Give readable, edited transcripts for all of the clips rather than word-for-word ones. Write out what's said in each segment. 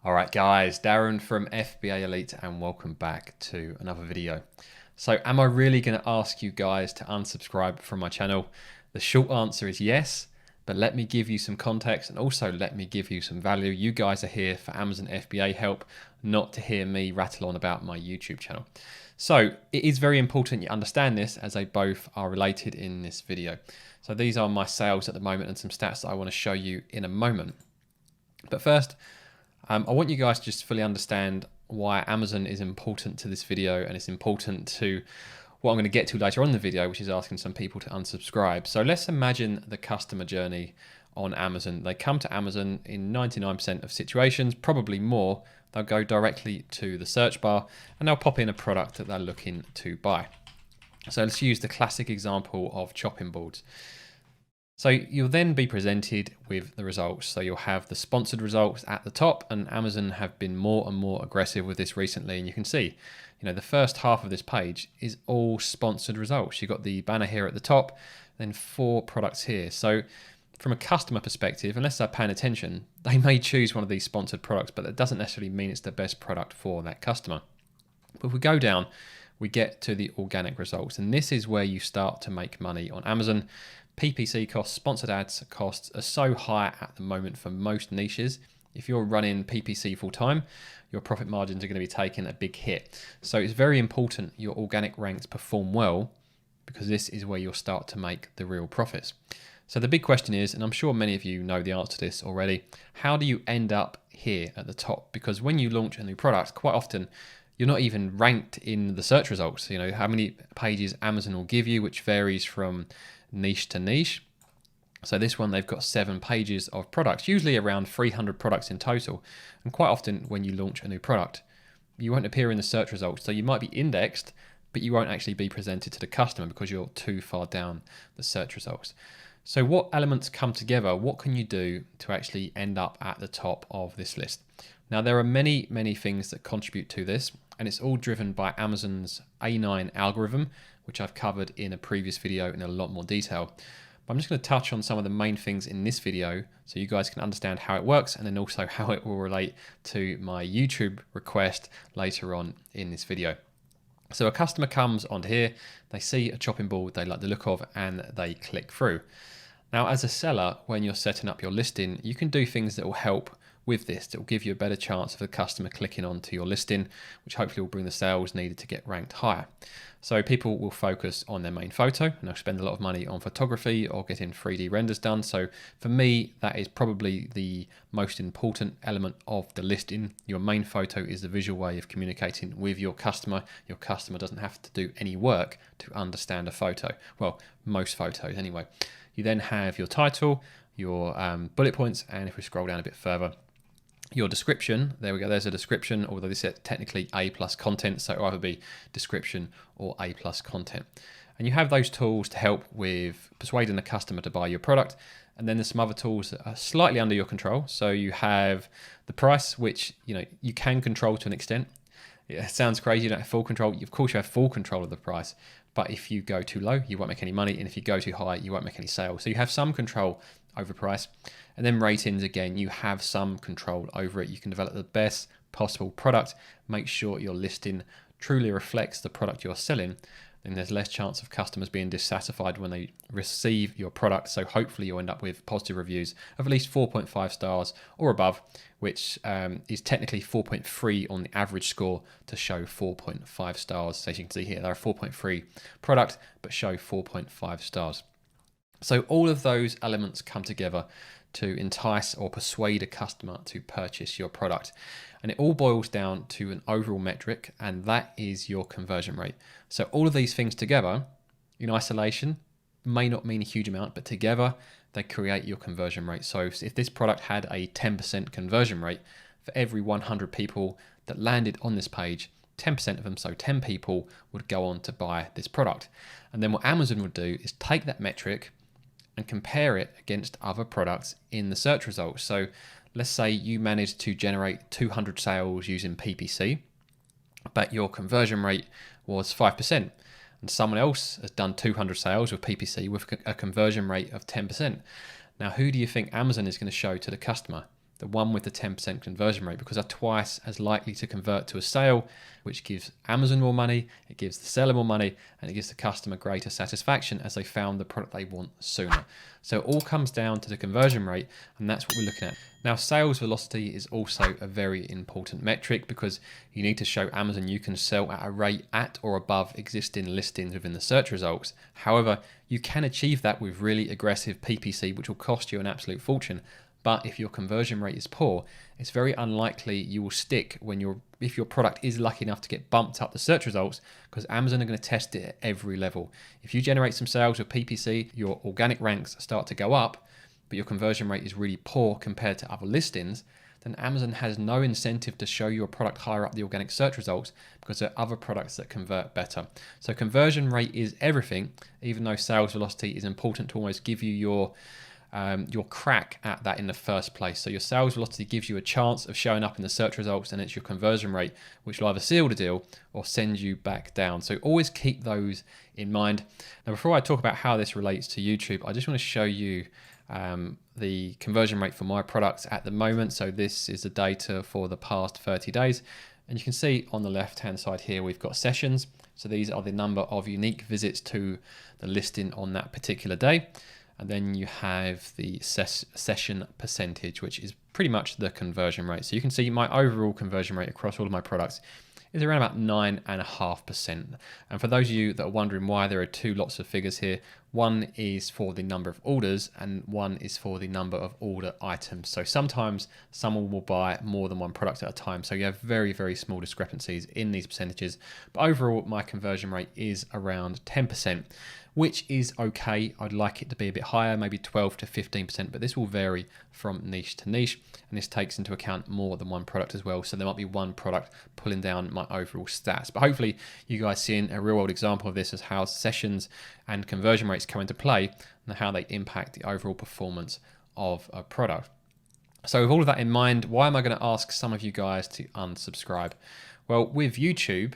All right, guys, Darren from FBA Elite, and welcome back to another video. So am I really going to ask you guys to unsubscribe from my channel? The short answer is yes, but let me give you some context and also let me give you some value. You guys are here for Amazon FBA help, not to hear me rattle on about my YouTube channel. So it is very important you understand this, as they both are related in this video. So these are my sales at the moment and some stats that I want to show you in a moment. But first, I want you guys to just fully understand why Amazon is important to this video, and it's important to what I'm going to get to later on in the video, which is asking some people to unsubscribe. So let's imagine the customer journey on Amazon. They come to Amazon in 99% of situations, probably more. They'll go directly to the search bar and they'll pop in a product that they're looking to buy. So let's use the classic example of chopping boards. So you'll then be presented with the results. So you'll have the sponsored results at the top, and Amazon have been more and more aggressive with this recently. And you can see, the first half of this page is all sponsored results. You've got the banner here at the top, then 4 products here. So from a customer perspective, unless they're paying attention, they may choose one of these sponsored products, but that doesn't necessarily mean it's the best product for that customer. But if we go down, we get to the organic results, and this is where you start to make money on Amazon. PPC costs, sponsored ads costs are so high at the moment for most niches. If you're running PPC full time, your profit margins are going to be taking a big hit. So it's very important your organic ranks perform well, because this is where you'll start to make the real profits. So the big question is, and I'm sure many of you know the answer to this already, how do you end up here at the top? Because when you launch a new product, quite often you're not even ranked in the search results. How many pages Amazon will give you, which varies from niche to niche. So this one, they've got 7 pages of products, usually around 300 products in total. And quite often when you launch a new product, you won't appear in the search results. So you might be indexed, but you won't actually be presented to the customer because you're too far down the search results. So what elements come together? What can you do to actually end up at the top of this list? Now, there are many, many things that contribute to this, and it's all driven by Amazon's A9 algorithm, which I've covered in a previous video in a lot more detail. But I'm just going to touch on some of the main things in this video so you guys can understand how it works, and then also how it will relate to my YouTube request later on in this video. So a customer comes onto here, they see a chopping board they like the look of, and they click through. Now, as a seller, when you're setting up your listing, you can do things that will help with this, that will give you a better chance of the customer clicking onto your listing, which hopefully will bring the sales needed to get ranked higher. So people will focus on their main photo, and they'll spend a lot of money on photography or getting 3D renders done. So for me, that is probably the most important element of the listing. Your main photo is the visual way of communicating with your customer. Your customer doesn't have to do any work to understand a photo. Well, most photos anyway. You then have your title, your bullet points, and if we scroll down a bit further, your description. There we go, there's a description, although this is technically A+ content, so it'll either be description or A+ content. And you have those tools to help with persuading the customer to buy your product. And then there's some other tools that are slightly under your control. So you have the price, which you can control to an extent. It sounds crazy, you don't have full control. Of course you have full control of the price, but if you go too low, you won't make any money. And if you go too high, you won't make any sales. So you have some control over price. And then ratings, again, you have some control over it. You can develop the best possible product, make sure your listing truly reflects the product you're selling. Then there's less chance of customers being dissatisfied when they receive your product. So hopefully you'll end up with positive reviews of at least 4.5 stars or above, which is technically 4.3 on the average score to show 4.5 stars. So as you can see here, they're a 4.3 product, but show 4.5 stars. So all of those elements come together to entice or persuade a customer to purchase your product. And it all boils down to an overall metric, and that is your conversion rate. So all of these things together in isolation may not mean a huge amount, but together they create your conversion rate. So if this product had a 10% conversion rate, for every 100 people that landed on this page, 10% of them, so 10 people, would go on to buy this product. And then what Amazon would do is take that metric and compare it against other products in the search results. So let's say you managed to generate 200 sales using PPC, but your conversion rate was 5%. And someone else has done 200 sales with PPC with a conversion rate of 10%. Now, who do you think Amazon is going to show to the customer? the one with the 10% conversion rate, because they're twice as likely to convert to a sale, which gives Amazon more money, it gives the seller more money, and it gives the customer greater satisfaction as they found the product they want sooner. So it all comes down to the conversion rate, and that's what we're looking at. Now, sales velocity is also a very important metric, because you need to show Amazon you can sell at a rate at or above existing listings within the search results. However, you can achieve that with really aggressive PPC, which will cost you an absolute fortune. But if your conversion rate is poor, it's very unlikely you will stick if your product is lucky enough to get bumped up the search results, because Amazon are going to test it at every level. If you generate some sales with PPC, your organic ranks start to go up, but your conversion rate is really poor compared to other listings, then Amazon has no incentive to show your product higher up the organic search results, because there are other products that convert better. So conversion rate is everything, even though sales velocity is important to almost give you your crack at that in the first place. So your sales velocity gives you a chance of showing up in the search results, and it's your conversion rate which will either seal the deal or send you back down. So always keep those in mind. Now, before I talk about how this relates to YouTube, I just want to show you the conversion rate for my products at the moment. So this is the data for the past 30 days. And you can see on the left-hand side here, we've got sessions. So these are the number of unique visits to the listing on that particular day. And then you have the session percentage, which is pretty much the conversion rate. So you can see my overall conversion rate across all of my products is around about 9.5%. And for those of you that are wondering why there are two lots of figures here, one is for the number of orders and one is for the number of order items. So sometimes someone will buy more than one product at a time. So you have very, very small discrepancies in these percentages. But overall, my conversion rate is around 10%, which is okay. I'd like it to be a bit higher, maybe 12 to 15%, but this will vary from niche to niche. And this takes into account more than one product as well. So there might be one product pulling down my overall stats. But hopefully you guys seeing a real world example of this as how sessions and conversion rates come into play and how they impact the overall performance of a product. So with all of that in mind, why am I going to ask some of you guys to unsubscribe? Well, with YouTube,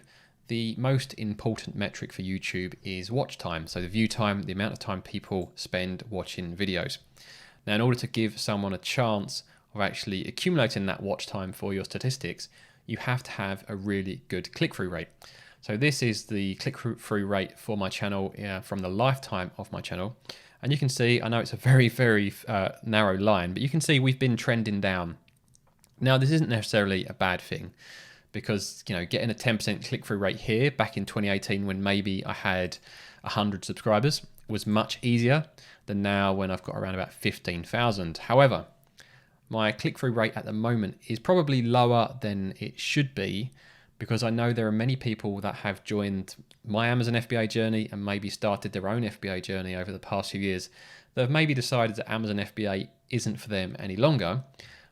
the most important metric for YouTube is watch time. So the view time, the amount of time people spend watching videos. Now, in order to give someone a chance of actually accumulating that watch time for your statistics, you have to have a really good click-through rate. So this is the click-through rate for my channel from the lifetime of my channel. And you can see, I know it's a very, very narrow line, but you can see we've been trending down. Now, this isn't necessarily a bad thing, because getting a 10% click-through rate here back in 2018 when maybe I had 100 subscribers was much easier than now when I've got around about 15,000. However, my click-through rate at the moment is probably lower than it should be, because I know there are many people that have joined my Amazon FBA journey and maybe started their own FBA journey over the past few years that have maybe decided that Amazon FBA isn't for them any longer,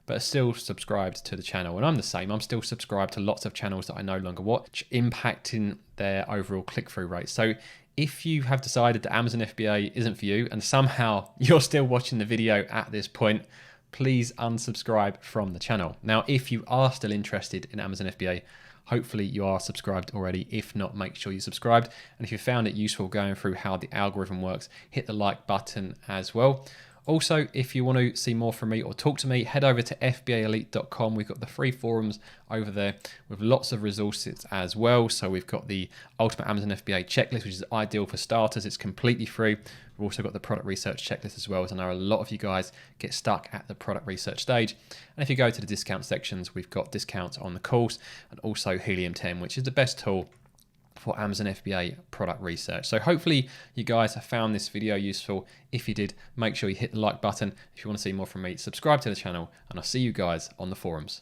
but are still subscribed to the channel. And I'm the same. I'm still subscribed to lots of channels that I no longer watch, impacting their overall click-through rate. So if you have decided that Amazon FBA isn't for you and somehow you're still watching the video at this point, please unsubscribe from the channel. Now, if you are still interested in Amazon FBA, hopefully you are subscribed already. If not, make sure you're subscribed. And if you found it useful going through how the algorithm works, hit the like button as well. Also, if you want to see more from me or talk to me, head over to FBAelite.com. We've got the free forums over there with lots of resources as well. So we've got the Ultimate Amazon FBA checklist, which is ideal for starters. It's completely free. We've also got the product research checklist as well, as I know a lot of you guys get stuck at the product research stage. And if you go to the discount sections, we've got discounts on the course and also Helium 10, which is the best tool for Amazon FBA product research. So hopefully you guys have found this video useful. If you did, make sure you hit the like button. If you want to see more from me, subscribe to the channel, and I'll see you guys on the forums.